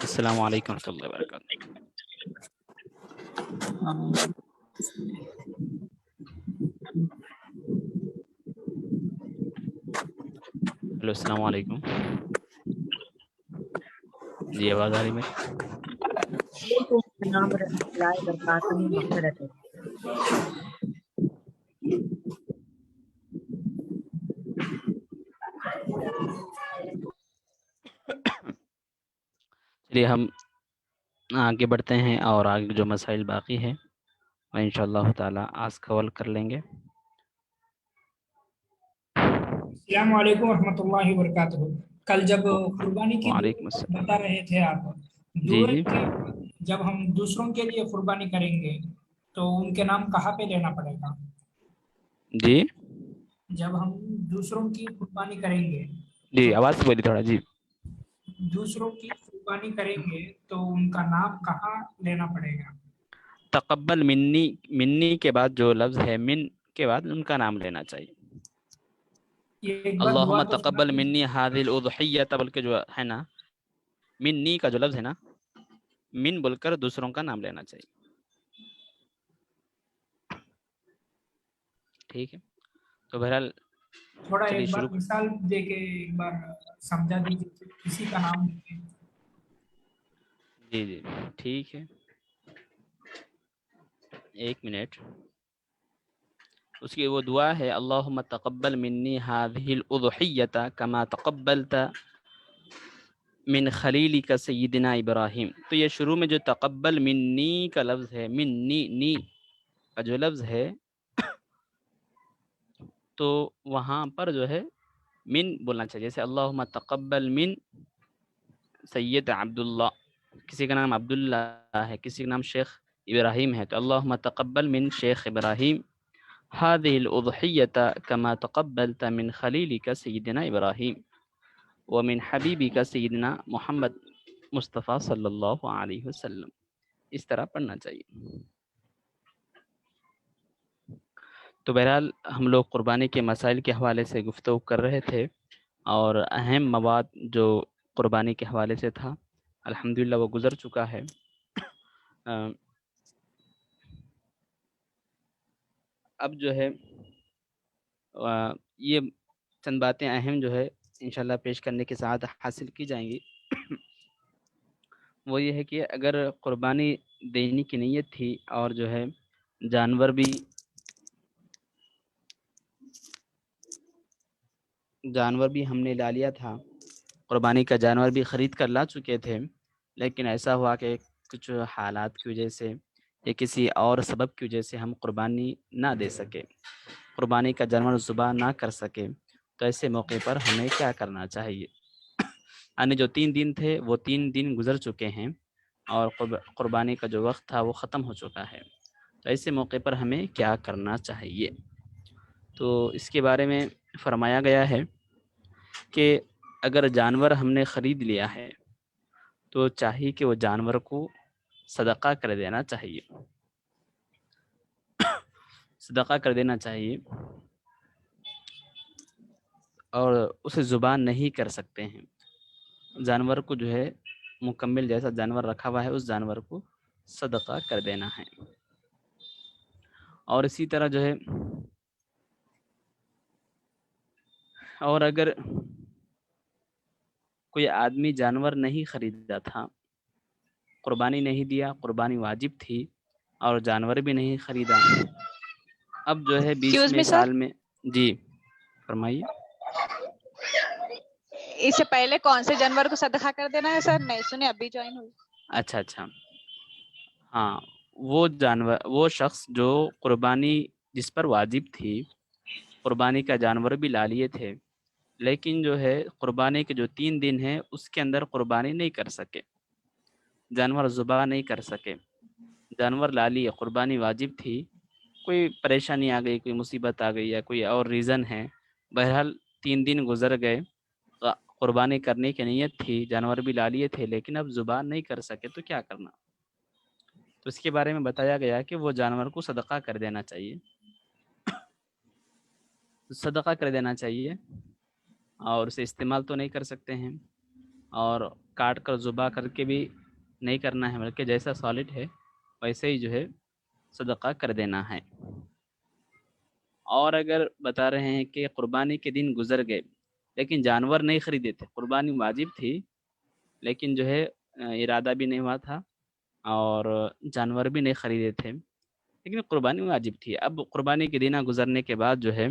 السلام علیکم ورحمۃ اللہ وبرکاتہ. ہلو السلام علیکم. جی آواز آ رہی میری؟ السلام ورحمۃ اللہ وبرکاتہ. مغفرت چلیے ہم آگے بڑھتے ہیں اور آگے جو مسائل باقی ہیں وہ انشاءاللہ تعالی آج کور کر لیں گے. السلام علیکم ورحمۃ اللہ وبرکاتہ. کل جب قربانی کی وعلیکم السلام. بتا رہے تھے آپ جی جی جب ہم دوسروں کے لیے قربانی کریں گے تو ان کے نام کہاں پہ لینا پڑے گا؟ جی جب ہم دوسروں کی قربانی کریں گے جی آواز سے بولیے تھوڑا. جی دوسروں کی قربانی کریں گے تو ان کا نام کہاں لینا پڑے گا؟ تقبل منی، منی کے بعد جو لفظ ہے من کے بعد ان کا نام لینا چاہیے. یہ ایک بار اللہم دعا تو تقبل منی هذه الاضحیۃ، بلکہ جو ہے نا منی کا جو لفظ ہے نا من بول کر دوسروں کا نام لینا چاہیے. ٹھیک ہے تو بہرحال تھوڑا چلیے ایک بار شروع. مثال دے کے ایک بار سمجھا دیجیے کسی کا نام لے کے. جی جی ٹھیک ہے، ایک منٹ. اس کی وہ دعا ہے اللہم تقبل منی هذه الاضحیۃ کما تقبلت من خلیلک سیدنا ابراہیم. تو یہ شروع میں جو تقبل منی کا لفظ ہے، منی نی کا جو لفظ ہے تو وہاں پر جو ہے من بولنا چاہیے. جیسے اللہم تقبل من سید عبداللہ، کسی کا نام عبداللہ ہے، کسی کا نام شیخ ابراہیم ہے، تو اللہم تقبل من شیخ ابراہیم هذه الاضحیۃ کما تقبلت من خلیلک سیدنا ابراہیم ومن حبیبک سیدنا محمد مصطفیٰ صلی اللہ علیہ وسلم. اس طرح پڑھنا چاہیے. تو بہرحال ہم لوگ قربانی کے مسائل کے حوالے سے گفتگو کر رہے تھے اور اہم مواد جو قربانی کے حوالے سے تھا الحمدللہ وہ گزر چکا ہے. اب جو ہے یہ چند باتیں اہم جو ہے انشاءاللہ پیش کرنے کے ساتھ حاصل کی جائیں گی. وہ یہ ہے کہ اگر قربانی دینے کی نیت تھی اور جو ہے جانور بھی ہم نے لا لیا تھا، قربانی کا جانور بھی خرید کر لا چکے تھے، لیکن ایسا ہوا کہ کچھ حالات کی وجہ سے یا کسی اور سبب کی وجہ سے ہم قربانی نہ دے سکے، قربانی کا جانور ذبح نہ کر سکے، تو ایسے موقع پر ہمیں کیا کرنا چاہیے؟ یعنی جو 3 دن تھے وہ 3 دن گزر چکے ہیں اور قربانی کا جو وقت تھا وہ ختم ہو چکا ہے، تو ایسے موقع پر ہمیں کیا کرنا چاہیے؟ تو اس کے بارے میں فرمایا گیا ہے کہ اگر جانور ہم نے خرید لیا ہے تو چاہیے کہ وہ جانور کو صدقہ کر دینا چاہیے، صدقہ کر دینا چاہیے، اور اسے زبان نہیں کر سکتے ہیں. جانور کو جو ہے مکمل جیسا جانور رکھا ہوا ہے اس جانور کو صدقہ کر دینا ہے. اور اسی طرح جو ہے اور اگر کوئی آدمی جانور نہیں خریدا تھا، قربانی نہیں دیا، قربانی واجب تھی اور جانور بھی نہیں خریدا، اب جو ہے بیچ میں سال میں. جی فرمائیے. اس سے پہلے کون سے جانور کو صدقہ کر دینا ہے سر؟ نہیں سنے، ابھی جوائن ہوئی. اچھا ہاں، وہ جانور، وہ شخص جو قربانی جس پر واجب تھی، قربانی کا جانور بھی لا لیے تھے، لیکن جو ہے قربانی کے جو 3 دن ہیں اس کے اندر قربانی نہیں کر سکے، جانور ذبح نہیں کر سکے، جانور لا لیے، قربانی واجب تھی، کوئی پریشانی آ گئی، کوئی مصیبت آ گئی یا کوئی اور ریزن ہے، بہرحال 3 دن گزر گئے، قربانی کرنے کی نیت تھی، جانور بھی لا لیے تھے، لیکن اب ذبح نہیں کر سکے تو کیا کرنا؟ تو اس کے بارے میں بتایا گیا کہ وہ جانور کو صدقہ کر دینا چاہیے، صدقہ کر دینا چاہیے، اور اسے استعمال تو نہیں کر سکتے ہیں، اور کاٹ کر ذبح کر کے بھی نہیں کرنا ہے، بلکہ جیسا سالڈ ہے ویسے ہی جو ہے صدقہ کر دینا ہے۔ اور اگر بتا رہے ہیں کہ قربانی کے دن گزر گئے لیکن جانور نہیں خریدے تھے، قربانی واجب تھی لیکن جو ہے ارادہ بھی نہیں ہوا تھا اور جانور بھی نہیں خریدے تھے، لیکن قربانی واجب تھی، اب قربانی کے دن گزرنے کے بعد جو ہے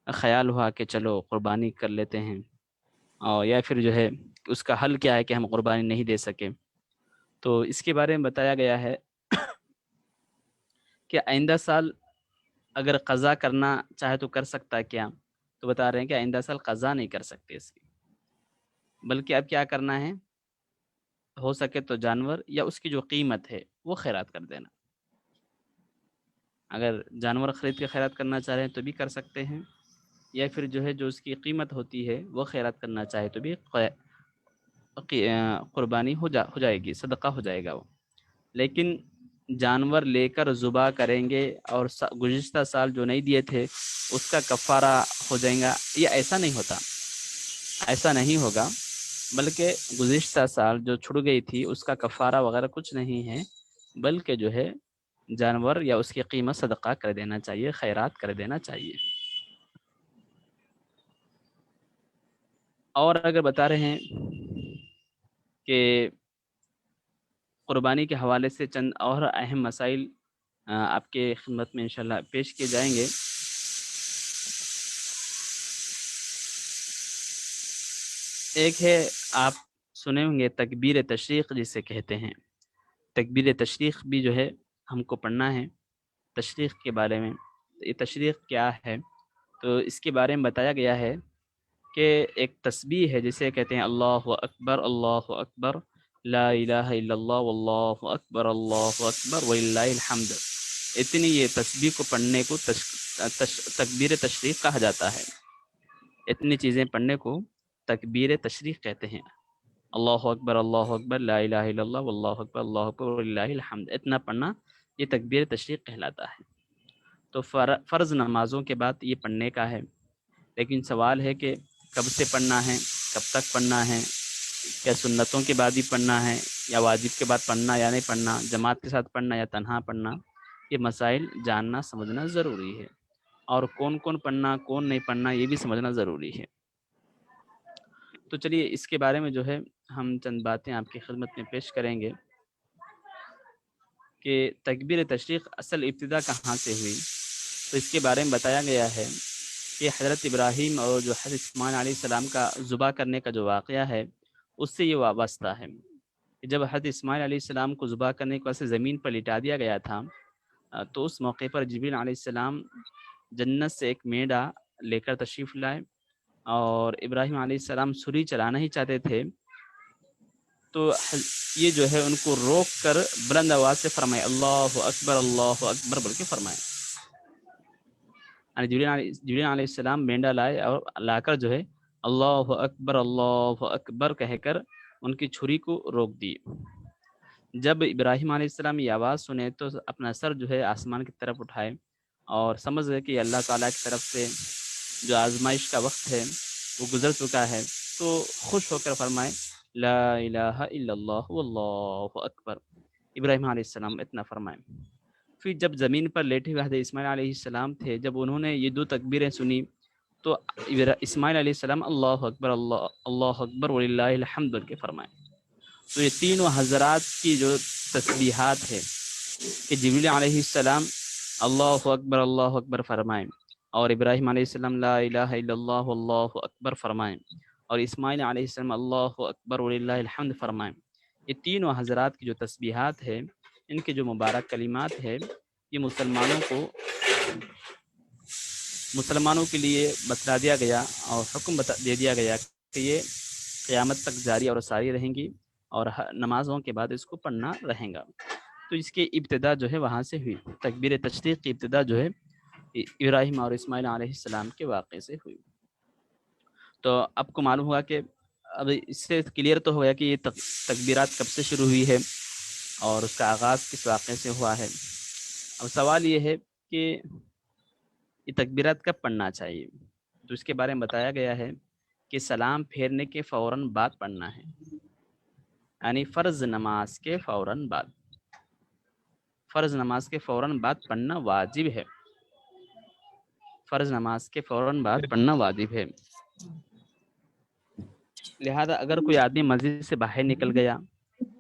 خیال ہوا کہ چلو قربانی کر لیتے ہیں، اور یا پھر جو ہے اس کا حل کیا ہے کہ ہم قربانی نہیں دے سکے، تو اس کے بارے میں بتایا گیا ہے کہ آئندہ سال اگر قضا کرنا چاہے تو کر سکتا ہے کیا؟ تو بتا رہے ہیں کہ آئندہ سال قضا نہیں کر سکتے اس کی، بلکہ اب کیا کرنا ہے، ہو سکے تو جانور یا اس کی جو قیمت ہے وہ خیرات کر دینا، اگر جانور خرید کے خیرات کرنا چاہ رہے ہیں تو بھی کر سکتے ہیں، یا پھر جو ہے جو اس کی قیمت ہوتی ہے وہ خیرات کرنا چاہے تو بھی قربانی ہو جائے گی، صدقہ ہو جائے گا وہ، لیکن جانور لے کر ذبح کریں گے اور گزشتہ سال جو نہیں دیے تھے اس کا کفارہ ہو جائے گا، یہ ایسا نہیں ہوتا، ایسا نہیں ہوگا، بلکہ گزشتہ سال جو چھڑ گئی تھی اس کا کفارہ وغیرہ کچھ نہیں ہے، بلکہ جو ہے جانور یا اس کی قیمت صدقہ کر دینا چاہیے، خیرات کر دینا چاہیے۔ اور اگر بتا رہے ہیں کہ قربانی کے حوالے سے چند اور اہم مسائل آپ کے خدمت میں انشاءاللہ پیش کیے جائیں گے۔ ایک ہے، آپ سنے ہوں گے تکبیر تشریق جسے کہتے ہیں، تکبیر تشریق بھی جو ہے ہم کو پڑھنا ہے، تشریق کے بارے میں، یہ تشریق کیا ہے تو اس کے بارے میں بتایا گیا ہے کہ ایک تسبیح ہے جسے کہتے ہیں اللہ اکبر لا الہ الا اللہ واللہ اکبر وللہ الحمد، اتنی یہ تسبیح کو پڑھنے کو تکبیر تشریق کہا جاتا ہے، اتنی چیزیں پڑھنے کو تکبیر تشریق کہتے ہیں، اللہ اکبر لا الہ الا اللہ واللہ اکبر وللہ الحمد، اتنا پڑھنا یہ تکبیر تشریق کہلاتا ہے۔ تو فرض نمازوں کے بعد یہ پڑھنے کا ہے، لیکن سوال ہے کہ کب سے پڑھنا ہے، کب تک پڑھنا ہے، کیا سنتوں کے بعد ہی پڑھنا ہے یا واجب کے بعد پڑھنا یا نہیں پڑھنا، جماعت کے ساتھ پڑھنا یا تنہا پڑھنا، یہ مسائل جاننا سمجھنا ضروری ہے، اور کون کون پڑھنا کون نہیں پڑھنا یہ بھی سمجھنا ضروری ہے۔ تو چلیے اس کے بارے میں جو ہے ہم چند باتیں آپ کی خدمت میں پیش کریں گے کہ تکبیر تشریق اصل ابتدا کہاں سے ہوئی، تو اس کے بارے میں بتایا گیا ہے کہ حضرت ابراہیم اور جو حضرت اسماعیل علیہ السلام کا ذبح کرنے کا جو واقعہ ہے اس سے یہ وابستہ ہے۔ جب حضرت اسماعیل علیہ السلام کو ذبح کرنے کے واسطے زمین پر لٹا دیا گیا تھا، تو اس موقع پر جبریل علیہ السلام جنت سے ایک میڈا لے کر تشریف لائے، اور ابراہیم علیہ السلام چھری چلانا ہی چاہتے تھے، تو یہ جو ہے ان کو روک کر بلند آواز سے فرمائے اللہ اکبر بول کے فرمائے، جبریل علیہ السلام مینڈا لائے اور لا کر جو ہے اللہ اکبر کہہ کر ان کی چھری کو روک دی۔ جب ابراہیم علیہ السلام یہ آواز سنے تو اپنا سر جو ہے آسمان کی طرف اٹھائے اور سمجھ گئے کہ اللہ تعالیٰ کی طرف سے جو آزمائش کا وقت ہے وہ گزر چکا ہے، تو خوش ہو کر فرمائے لا الہ الا اللہ واللہ اکبر، ابراہیم علیہ السلام اتنا فرمائے۔ پھر جب زمین پر لیٹے ہوئے حضرت اسماعیل علیہ السلام تھے، جب انہوں نے یہ 2 تکبیریں سنی تو اسماعیل علیہ السلام اللہ اکبر وللہ الحمد کے فرمائے۔ تو یہ تینوں حضرات کی جو تسبیحات ہے کہ جبریل علیہ السلام اللہ اکبر فرمائیں، اور ابراہیم علیہ السلام لا الہ الا اللہ واللہ اکبر فرمائیں، اور اسماعیل علیہ السلام اللہ اکبر وللہ الحمد فرمائیں، یہ تینوں حضرات کی جو تسبیحات ہے، ان کے جو مبارک کلمات ہے، یہ مسلمانوں کو مسلمانوں کے لیے بتلا دیا گیا اور حکم دے دیا گیا کہ یہ قیامت تک جاری اور ساری رہیں گی اور نمازوں کے بعد اس کو پڑھنا رہیں گا. تو اس کی ابتدا جو ہے وہاں سے ہوئی. تکبیر تشریق کی ابتدا جو ہے ابراہیم اور اسماعیل علیہ السلام کے واقعے سے ہوئی. تو آپ کو معلوم ہوا کہ اب اس سے کلیئر تو ہو گیا کہ یہ تکبیرات کب سے شروع ہوئی ہے اور اس کا آغاز کس واقعے سے ہوا ہے. اب سوال یہ ہے کہ یہ تکبیرات کب پڑھنا چاہیے. تو اس کے بارے میں بتایا گیا ہے کہ سلام پھیرنے کے فوراً بعد پڑھنا ہے، یعنی فرض نماز کے فوراً بعد. فرض نماز کے فوراً بعد پڑھنا واجب ہے. فرض نماز کے فوراً بعد پڑھنا واجب ہے. لہذا اگر کوئی آدمی مسجد سے باہر نکل گیا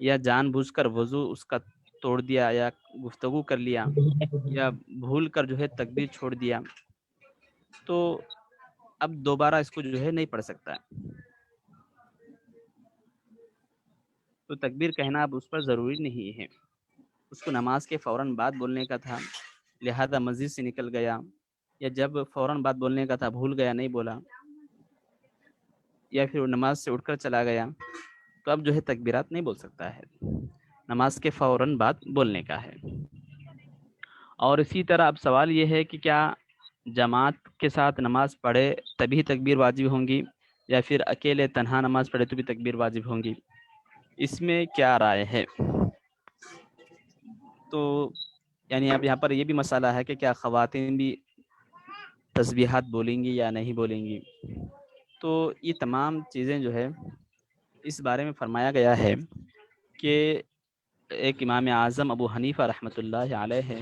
یا جان بوجھ کر وضو اس کا توڑ دیا یا گفتگو کر لیا یا بھول کر جو ہے تکبیر چھوڑ دیا تو اب دوبارہ اس کو جو ہے نہیں پڑھ سکتا ہے. تو تکبیر کہنا اب اس پر ضروری نہیں ہے. اس کو نماز کے فوراً بعد بولنے کا تھا، لہذا مسجد سے نکل گیا یا جب فوراً بعد بولنے کا تھا بھول گیا نہیں بولا یا پھر وہ نماز سے اٹھ کر چلا گیا تو اب جو ہے تکبیرات نہیں بول سکتا ہے. نماز کے فوراً بعد بولنے کا ہے. اور اسی طرح اب سوال یہ ہے کہ کیا جماعت کے ساتھ نماز پڑھے تبھی تکبیر واجب ہوں گی یا پھر اکیلے تنہا نماز پڑھے تو بھی تکبیر واجب ہوں گی. اس میں کیا رائے ہے؟ تو یعنی اب یہاں پر یہ بھی مسئلہ ہے کہ کیا خواتین بھی تسبیحات بولیں گی یا نہیں بولیں گی. تو یہ تمام چیزیں جو ہے اس بارے میں فرمایا گیا ہے کہ ایک امام اعظم ابو حنیفہ رحمۃ اللہ علیہ ہے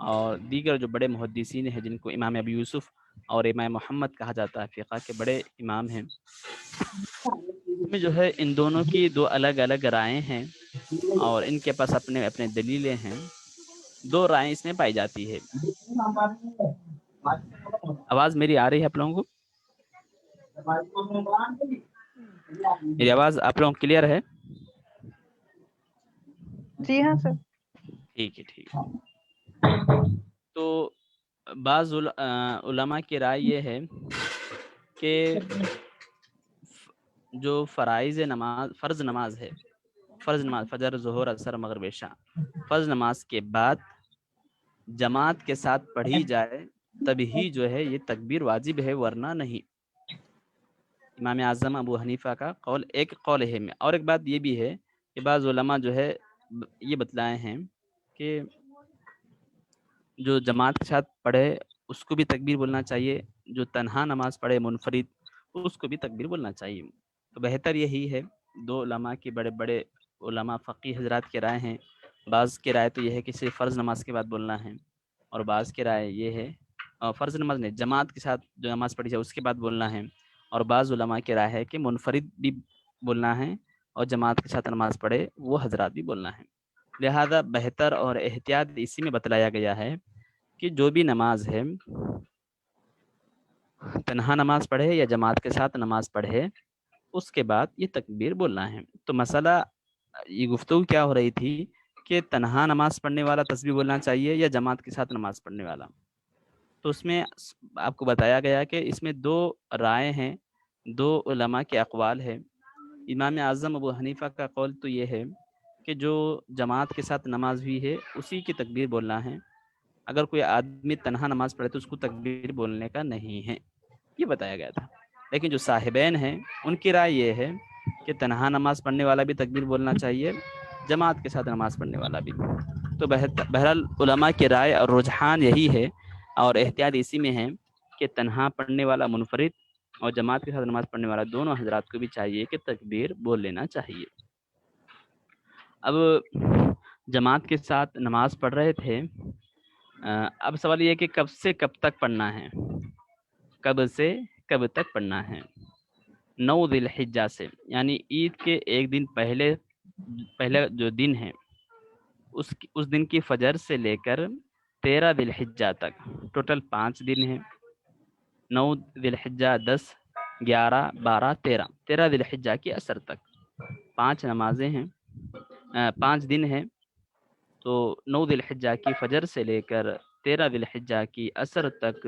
اور دیگر جو بڑے محدثین ہیں جن کو امام ابو یوسف اور امام محمد کہا جاتا ہے، فقہ کے بڑے امام ہیں، میں جو ہے ان دونوں کی دو الگ الگ رائے ہیں اور ان کے پاس اپنے اپنے دلیلیں ہیں. دو رائے اس میں پائی جاتی ہے. آواز میری آ رہی ہے آپ لوگوں کو؟ میری آواز آپ لوگوں کو کلیئر ہے؟ جی ہاں سر. ٹھیک ہے ٹھیک ہے. تو بعض علماء کی رائے یہ ہے کہ جو فرائض نماز فرض نماز ہے، فرض نماز فجر ظہر عصر مغرب عشاء، فرض نماز کے بعد جماعت کے ساتھ پڑھی جائے تبھی جو ہے یہ تکبیر واجب ہے ورنہ نہیں. امام اعظم ابو حنیفہ کا قول ایک قول ہے. اور ایک بات یہ بھی ہے کہ بعض علماء جو ہے یہ بتلائے ہیں کہ جو جماعت کے ساتھ پڑھے اس کو بھی تکبیر بولنا چاہیے، جو تنہا نماز پڑھے منفرد اس کو بھی تکبیر بولنا چاہیے. تو بہتر یہی ہے. دو علماء کی بڑے بڑے علماء فقی حضرات کی رائے ہیں. بعض کی رائے تو یہ ہے کہ صرف فرض نماز کے بعد بولنا ہے اور بعض کی رائے یہ ہے فرض نماز نہیں جماعت کے ساتھ جو نماز پڑھی جائے اس کے بعد بولنا ہے. اور بعض علماء کی رائے ہے کہ منفرد بھی بولنا ہے اور جماعت کے ساتھ نماز پڑھے وہ حضرات بھی بولنا ہے. لہذا بہتر اور احتیاط اسی میں بتلایا گیا ہے کہ جو بھی نماز ہے تنہا نماز پڑھے یا جماعت کے ساتھ نماز پڑھے اس کے بعد یہ تکبیر بولنا ہے. تو مسئلہ یہ گفتگو کیا ہو رہی تھی کہ تنہا نماز پڑھنے والا تسبیح بولنا چاہیے یا جماعت کے ساتھ نماز پڑھنے والا. تو اس میں آپ کو بتایا گیا کہ اس میں دو رائے ہیں، دو علماء کے اقوال ہے. امام اعظم ابو حنیفہ کا قول تو یہ ہے کہ جو جماعت کے ساتھ نماز ہوئی ہے اسی کی تکبیر بولنا ہے. اگر کوئی آدمی تنہا نماز پڑھے تو اس کو تکبیر بولنے کا نہیں ہے، یہ بتایا گیا تھا. لیکن جو صاحبین ہیں ان کی رائے یہ ہے کہ تنہا نماز پڑھنے والا بھی تکبیر بولنا چاہیے، جماعت کے ساتھ نماز پڑھنے والا بھی. تو بہرحال علماء کی رائے اور رجحان یہی ہے اور احتیاط اسی میں ہے کہ تنہا پڑھنے والا منفرد اور جماعت کے ساتھ نماز پڑھنے والا دونوں حضرات کو بھی چاہیے کہ تکبیر بول لینا چاہیے. اب جماعت کے ساتھ نماز پڑھ رہے تھے، اب سوال یہ کہ کب سے کب تک پڑھنا ہے، کب سے کب تک پڑھنا ہے. 9 ذی الحجہ سے، یعنی عید کے ایک دن پہلے جو دن ہے اس دن کی فجر سے لے کر 13 ذی الحجہ تک، ٹوٹل 5 دن ہیں. 9 ذی الحجہ 10 11 12 13 ذی الحجہ کی عصر تک 5 نمازیں ہیں، 5 دن ہیں. تو 9 ذی الحجہ کی فجر سے لے کر 13 ذی الحجہ کی عصر تک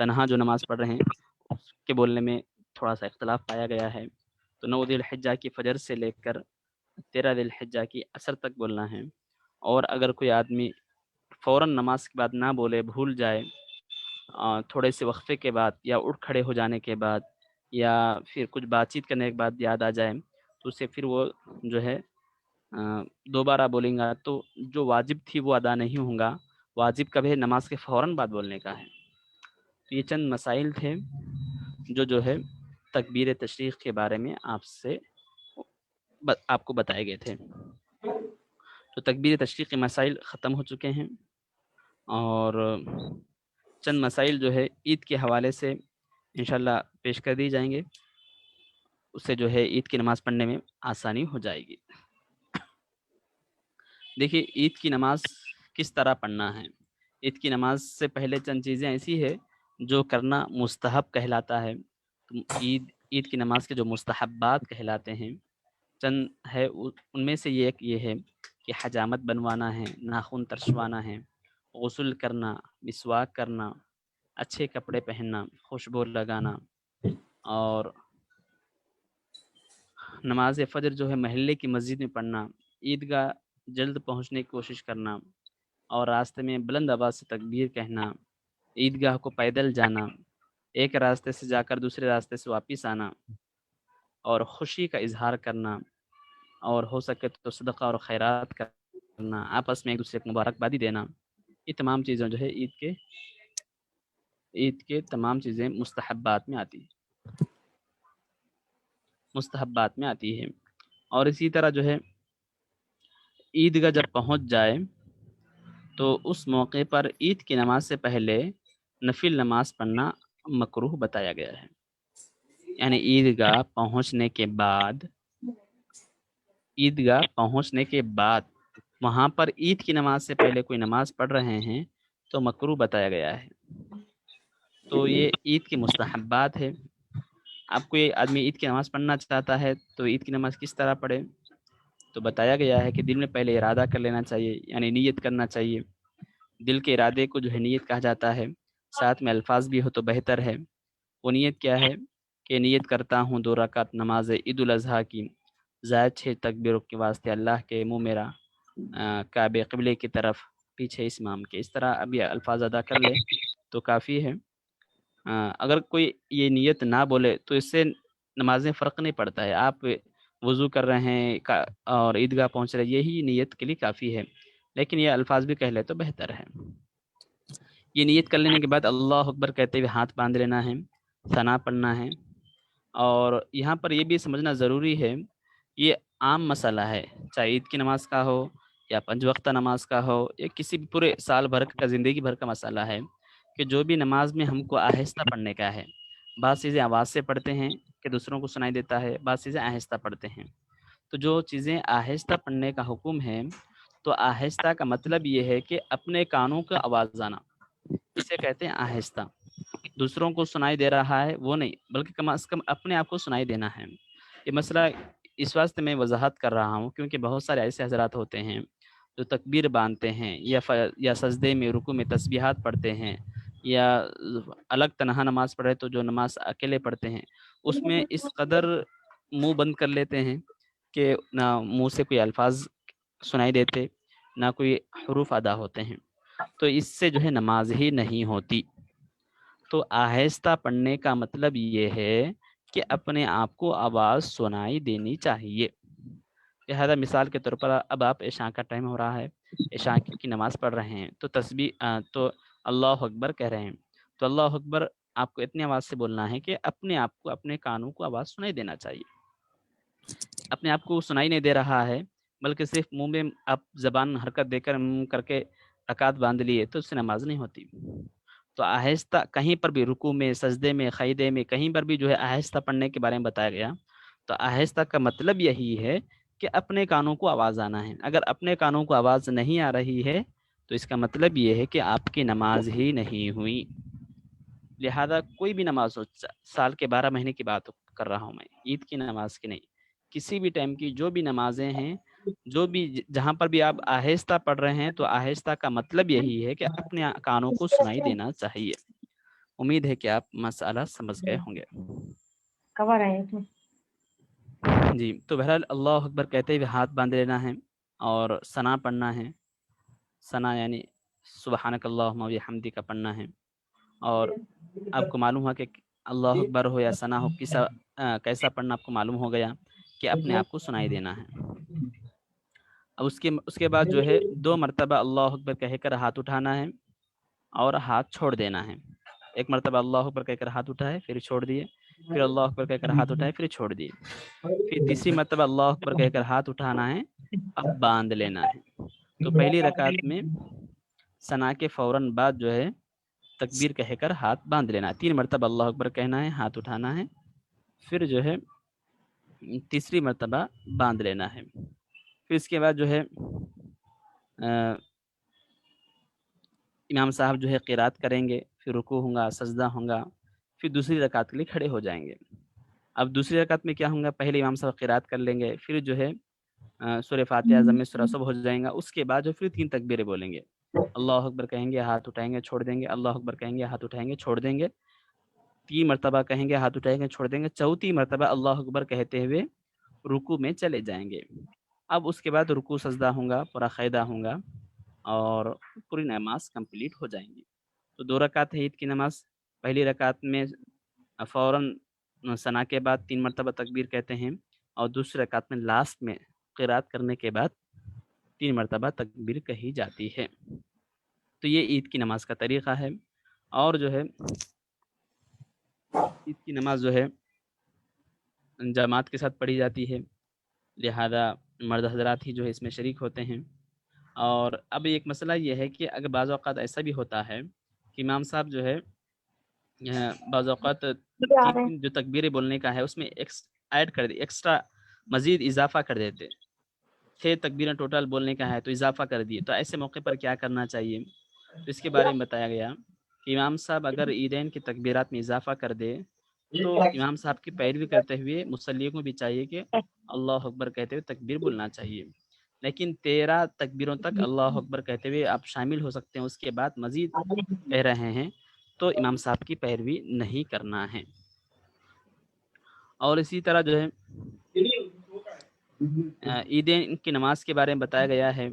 تنہا جو نماز پڑھ رہے ہیں اس کے بولنے میں تھوڑا سا اختلاف پایا گیا ہے. تو 9 ذی الحجہ کی فجر سے لے کر 13 ذی الحجہ کی عصر تک بولنا ہے. اور اگر کوئی آدمی فوراً نماز کے بعد نہ بولے، بھول جائے، تھوڑے سے وقفے کے بعد یا اٹھ کھڑے ہو جانے کے بعد یا پھر کچھ بات چیت کرنے کے بعد یاد آ جائے تو اسے پھر وہ جو ہے دوبارہ بولیں گا تو جو واجب تھی وہ ادا نہیں ہوں گا. واجب کب ہے؟ نماز کے فوراً بعد بولنے کا ہے. تو یہ چند مسائل تھے جو ہے تکبیر تشریق کے بارے میں آپ کو بتائے گئے تھے. تو تکبیر تشریق کے مسائل ختم ہو چکے ہیں اور چند مسائل جو ہے عید کے حوالے سے انشاءاللہ پیش کر دی جائیں گے. اس سے جو ہے عید کی نماز پڑھنے میں آسانی ہو جائے گی. دیکھیے عید کی نماز کس طرح پڑھنا ہے. عید کی نماز سے پہلے چند چیزیں ایسی ہے جو کرنا مستحب کہلاتا ہے. عید کی نماز کے جو مستحبات کہلاتے ہیں چند ہے، ان میں سے یہ ہے کہ حجامت بنوانا ہے، ناخن ترشوانا ہے، غسل کرنا، مسواک کرنا، اچھے کپڑے پہننا، خوشبو لگانا، اور نماز فجر جو ہے محلے کی مسجد میں پڑھنا، عیدگاہ جلد پہنچنے کی کوشش کرنا، اور راستے میں بلند آواز سے تکبیر کہنا، عیدگاہ کو پیدل جانا، ایک راستے سے جا کر دوسرے راستے سے واپس آنا، اور خوشی کا اظہار کرنا، اور ہو سکے تو صدقہ اور خیرات کرنا، آپس میں ایک دوسرے کو مبارکبادی دینا. یہ تمام چیزیں جو ہے عید کے تمام چیزیں مستحبات میں آتی ہے. اور اسی طرح جو ہے عیدگاہ جب پہنچ جائے تو اس موقع پر عید کی نماز سے پہلے نفل نماز پڑھنا مکروہ بتایا گیا ہے. یعنی عیدگاہ پہنچنے کے بعد وہاں پر عید کی نماز سے پہلے کوئی نماز پڑھ رہے ہیں تو مکروہ بتایا گیا ہے. تو یہ عید کی مستحبات ہے. آپ کوئی آدمی عید کی نماز پڑھنا چاہتا ہے تو عید کی نماز کس طرح پڑھے؟ تو بتایا گیا ہے کہ دل میں پہلے ارادہ کر لینا چاہیے، یعنی نیت کرنا چاہیے. دل کے ارادے کو جو ہے نیت کہا جاتا ہے. ساتھ میں الفاظ بھی ہو تو بہتر ہے. وہ نیت کیا ہے کہ نیت کرتا ہوں 2 رکعت نماز عید الاضحیٰ کی، زائد 6 تکبیروں کے واسطے اللہ کے منہ میرا کعبے قبلے کی طرف، پیچھے امام کے. اس طرح ابھی الفاظ ادا کر لے تو کافی ہے. اگر کوئی یہ نیت نہ بولے تو اس سے نمازیں فرق نہیں پڑتا ہے. آپ وضو کر رہے ہیں اور عیدگاہ پہنچ رہے، یہی نیت کے لیے کافی ہے. لیکن یہ الفاظ بھی کہہ لے تو بہتر ہے. یہ نیت کر لینے کے بعد اللہ اکبر کہتے ہوئے ہاتھ باندھ لینا ہے، ثنا پڑھنا ہے. اور یہاں پر یہ بھی سمجھنا ضروری ہے، یہ عام مسئلہ ہے، چاہے عید کی نماز کا ہو یا 5 وقتہ نماز کا ہو یا کسی بھی پورے سال بھر کا زندگی بھر کا مسئلہ ہے کہ جو بھی نماز میں ہم کو آہستہ پڑھنے کا ہے. بعض چیزیں آواز سے پڑھتے ہیں کہ دوسروں کو سنائی دیتا ہے، بعض چیزیں آہستہ پڑھتے ہیں. تو جو چیزیں آہستہ پڑھنے کا حکم ہے تو آہستہ کا مطلب یہ ہے کہ اپنے کانوں کا آواز آنا، اسے کہتے ہیں آہستہ. دوسروں کو سنائی دے رہا ہے وہ نہیں، بلکہ کم از کم اپنے آپ کو سنائی دینا ہے. یہ مسئلہ اس واسطے میں وضاحت کر رہا ہوں کیونکہ بہت سارے ایسے حضرات ہوتے ہیں جو تکبیر باندھتے ہیں یا سجدے میں رکوع میں تسبیحات پڑھتے ہیں یا الگ تنہا نماز پڑھے تو جو نماز اکیلے پڑھتے ہیں اس میں اس قدر منہ بند کر لیتے ہیں کہ نہ منہ سے کوئی الفاظ سنائی دیتے نہ کوئی حروف ادا ہوتے ہیں. تو اس سے جو ہے نماز ہی نہیں ہوتی. تو آہستہ پڑھنے کا مطلب یہ ہے کہ اپنے آپ کو آواز سنائی دینی چاہیے. لہذا مثال کے طور پر اب آپ عشاء کا ٹائم ہو رہا ہے، عشاء کی نماز پڑھ رہے ہیں تو تو اللہ اکبر کہہ رہے ہیں تو اللہ اکبر آپ کو اتنی آواز سے بولنا ہے کہ اپنے آپ کو، اپنے کانوں کو آواز سنائی دینا چاہیے. اپنے آپ کو سنائی نہیں دے رہا ہے بلکہ صرف منہ میں آپ زبان حرکت دے کر کے رکعت باندھ لیے تو اس سے نماز نہیں ہوتی. تو آہستہ کہیں پر بھی رکوع میں، سجدے میں، قعیدے میں کہیں پر بھی جو ہے آہستہ پڑھنے کے بارے میں بتایا گیا. تو آہستہ کا مطلب یہی ہے کہ اپنے کانوں کو آواز آنا ہے. اگر اپنے کانوں کو آواز نہیں آ رہی ہے تو اس کا مطلب یہ ہے کہ آپ کی نماز ہی نہیں ہوئی. لہذا کوئی بھی نماز ہو، سال کے 12 مہینے کی بات کر رہا ہوں میں، عید کی نماز کی نہیں، کسی بھی ٹائم کی جو بھی نمازیں ہیں، جو بھی جہاں پر بھی آپ آہستہ پڑھ رہے ہیں تو آہستہ کا مطلب یہی ہے کہ اپنے کانوں کو سنائی دینا چاہیے. امید ہے کہ آپ مسئلہ سمجھ گئے ہوں گے. کور ہے اس میں. جی تو بہرحال اللہ اکبر کہتے ہوئے ہاتھ باندھ لینا ہے اور ثنا پڑھنا ہے. ثنا یعنی سبحانک اللہم و بحمدک کا پڑھنا ہے. اور آپ کو معلوم ہوا کہ اللہ اکبر ہو یا ثنا ہو کیسا پڑھنا آپ کو معلوم ہو گیا کہ اپنے آپ کو سنائی دینا ہے. اب اس کے بعد جو ہے 2 مرتبہ اللہ اکبر کہہ کر ہاتھ اٹھانا ہے اور ہاتھ چھوڑ دینا ہے. ایک مرتبہ اللہ اکبر کہہ کر ہاتھ اٹھائے پھر چھوڑ دیے, پھر اللہ اکبر کہہ کر ہاتھ اٹھائے پھر چھوڑ دیے, پھر تیسری مرتبہ اللہ اکبر کہہ کر ہاتھ اٹھانا ہے, اب باندھ لینا ہے. تو پہلی رکعت میں ثنا کے فوراً بعد جو ہے تکبیر کہہ کر ہاتھ باندھ لینا ہے. 3 مرتبہ اللہ اکبر کہنا ہے, ہاتھ اٹھانا ہے, پھر جو ہے تیسری مرتبہ باندھ لینا ہے. پھر اس کے بعد جو ہے امام صاحب جو ہے قرات کریں گے, پھر رکوع ہوں گا, سجدہ ہوں گا, پھر دوسری رکعت کے لیے کھڑے ہو جائیں گے. اب دوسری رکعت میں کیا ہوں گا, پہلے امام صاحب قرات کر لیں گے, پھر جو ہے سورہ فاتحہ ضم سورہ سب ہو جائیں گا. اس کے بعد جو پھر 3 تکبیریں بولیں گے, اللہ اکبر کہیں گے, ہاتھ اٹھائیں گے, چھوڑ دیں گے, اللہ اکبر کہیں گے, ہاتھ اٹھائیں گے, چھوڑ دیں گے, 3 مرتبہ کہیں گے, ہاتھ اٹھائیں گے, چھوڑ دیں گے, چوتھی مرتبہ اللہ اکبر کہتے ہوئے رکوع میں چلے جائیں گے. اب اس کے بعد رکوع سجدہ ہوں گا, پورا قاعدہ ہوں گا اور پوری نماز کمپلیٹ ہو جائیں گی. تو 2 رکعت ہے عید کی نماز. پہلی رکعت میں فوراً ثنا کے بعد 3 مرتبہ تکبیر کہتے ہیں, اور دوسری رکعت میں لاسٹ میں قرات کرنے کے بعد 3 مرتبہ تکبیر کہی جاتی ہے. تو یہ عید کی نماز کا طریقہ ہے. اور جو ہے عید کی نماز جو ہے جماعت کے ساتھ پڑھی جاتی ہے, لہذا مرد حضرات ہی جو ہے اس میں شریک ہوتے ہیں. اور اب ایک مسئلہ یہ ہے کہ اگر بعض اوقات ایسا بھی ہوتا ہے کہ امام صاحب جو ہے بعض اوقات 3 جو تکبیریں بولنے کا ہے اس میں ایڈ کر دے, ایکسٹرا مزید اضافہ کر دیتے. 6 تکبیریں ٹوٹل بولنے کا ہے تو اضافہ کر دیے. تو ایسے موقع پر کیا کرنا چاہیے, تو اس کے بارے میں بتایا گیا کہ امام صاحب اگر عیدین کی تکبیرات میں اضافہ کر دے تو امام صاحب کی پیروی کرتے ہوئے مصلیوں کو بھی چاہیے کہ اللہ اکبر کہتے ہوئے تکبیر بولنا چاہیے. لیکن 13 تکبیروں تک اللہ اکبر کہتے ہوئے آپ شامل ہو سکتے ہیں, اس کے بعد مزید کہہ رہے ہیں تو امام صاحب کی پیروی نہیں کرنا ہے. اور اسی طرح جو ہے عیدین کی نماز کے بارے میں بتایا گیا ہے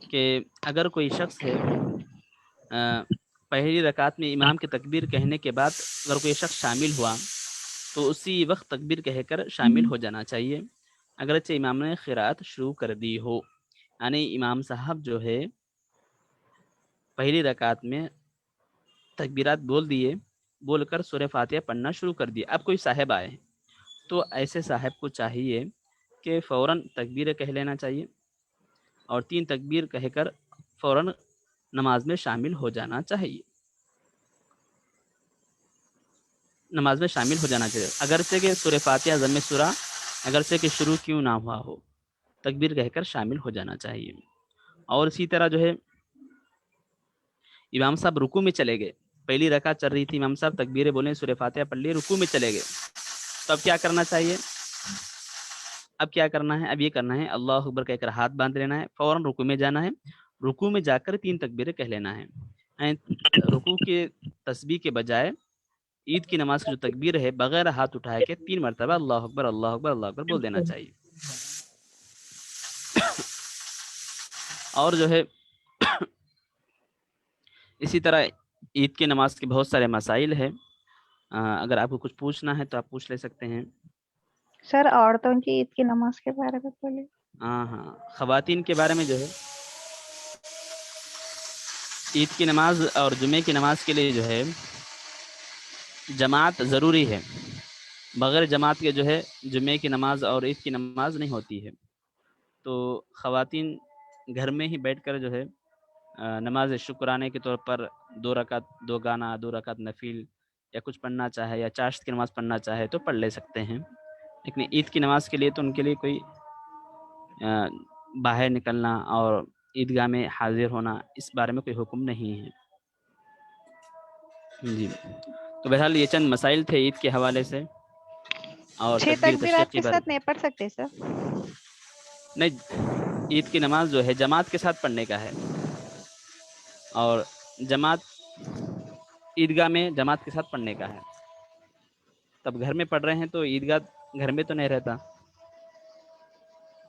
کہ اگر کوئی شخص ہے پہلی رکعت میں امام کی تکبیر کہنے کے بعد اگر کوئی شخص شامل ہوا تو اسی وقت تکبیر کہہ کر شامل ہو جانا چاہیے, اگرچہ امام نے قرات شروع کر دی ہو. یعنی امام صاحب جو ہے پہلی رکعت میں تکبیرات بول دیے, بول کر سورہ فاتحہ پڑھنا شروع کر دیے. اب کوئی صاحب آئے تو ایسے صاحب کو چاہیے کہ فوراً تکبیر کہہ لینا چاہیے اور 3 تکبیر کہہ کر فوراً نماز میں شامل ہو جانا چاہیے. نماز میں شامل ہو جانا چاہیے اگرچہ کہ سورہ فاتحہ ضم سورہ اگرچہ کہ شروع کیوں نہ ہوا ہو, تکبیر کہہ کر شامل ہو جانا چاہیے. اور اسی طرح جو ہے امام صاحب رکوع میں چلے گئے, پہلی رکعت چل رہی تھی, امام صاحب تکبیریں بولیں, سورہ فاتحہ پڑھ لی, رکوع میں چلے گئے, تو اب کیا کرنا چاہیے, اب کیا کرنا ہے, اب یہ کرنا ہے اللہ اکبر کہہ کر ہاتھ باندھ لینا ہے, فوراً رکوع میں جانا ہے, رکوع میں جا کر 3 تکبیریں کہہ لینا ہے. رکوع کے تسبیح کے بجائے عید کی نماز کی جو تکبیر ہے بغیر ہاتھ اٹھائے کے 3 مرتبہ اللہ اکبر اللہ اکبر اللہ اکبر بول دینا چاہیے. اور جو ہے اسی طرح عید کی نماز کے بہت سارے مسائل ہیں, اگر آپ کو کچھ پوچھنا ہے تو آپ پوچھ لے سکتے ہیں. سر عورتوں کی عید کی نماز کے بارے میں بولیے. ہاں خواتین کے بارے میں جو ہے عید کی نماز اور جمعے کی نماز کے لیے جو ہے جماعت ضروری ہے, بغیر جماعت کے جو ہے جمعے کی نماز اور عید کی نماز نہیں ہوتی ہے. تو خواتین گھر میں ہی بیٹھ کر جو ہے نماز شکرانے کے طور پر 2 رکعت 2 گانا 2 رکعت نفل یا کچھ پڑھنا چاہے یا چاشت کی نماز پڑھنا چاہے تو پڑھ لے سکتے ہیں. لیکن عید کی نماز کے لیے تو ان کے لیے کوئی باہر نکلنا اور عیدگاہ میں حاضر ہونا اس بارے میں کوئی حکم نہیں ہے. جی تو بہرحال یہ چند مسائل تھے عید کے حوالے سے. اور 6 تکبیر تشریق تکبیرات کے کے بارے ساتھ نہیں پڑھ سکتے سر؟ نہیں, عید کی نماز جو ہے جماعت کے ساتھ پڑھنے کا ہے. اور جماعت عیدگاہ میں جماعت کے ساتھ پڑھنے کا ہے. تب گھر میں پڑھ رہے ہیں تو عیدگاہ گھر میں تو نہیں رہتا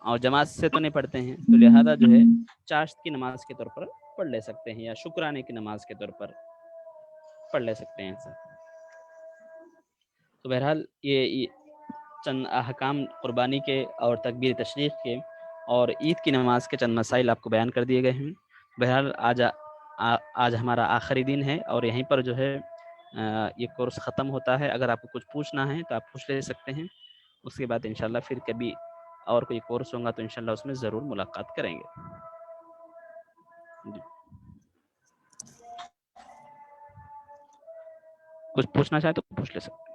اور جماعت سے تو نہیں پڑھتے ہیں, تو لہذا جو ہے چاشت کی نماز کے طور پر پڑھ لے سکتے ہیں یا شکرانے کی نماز کے طور پر پڑھ لے سکتے ہیں سر. تو بہرحال یہ چند احکام قربانی کے اور تکبیر تشریق کے اور عید کی نماز کے چند مسائل آپ کو بیان کر دیے گئے ہیں. بہرحال آج ہمارا آخری دن ہے اور یہیں پر جو ہے یہ کورس ختم ہوتا ہے. اگر آپ کو کچھ پوچھنا ہے تو آپ پوچھ لے سکتے ہیں. اس کے بعد انشاءاللہ پھر کبھی اور کوئی کورس ہوگا تو انشاءاللہ اس میں ضرور ملاقات کریں گے. جی کچھ پوچھنا چاہے تو پوچھ لے سکتے ہیں.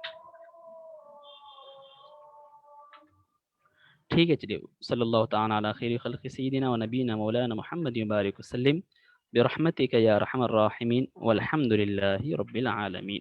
ٹھیک ہے چلیے. صلی اللہ تعالیٰ علی خیر خلق سیدنا و نبینا مولانا محمد مبارک وسلم برحمتک یا ارحم الراحمین والحمد للہ رب العالمین.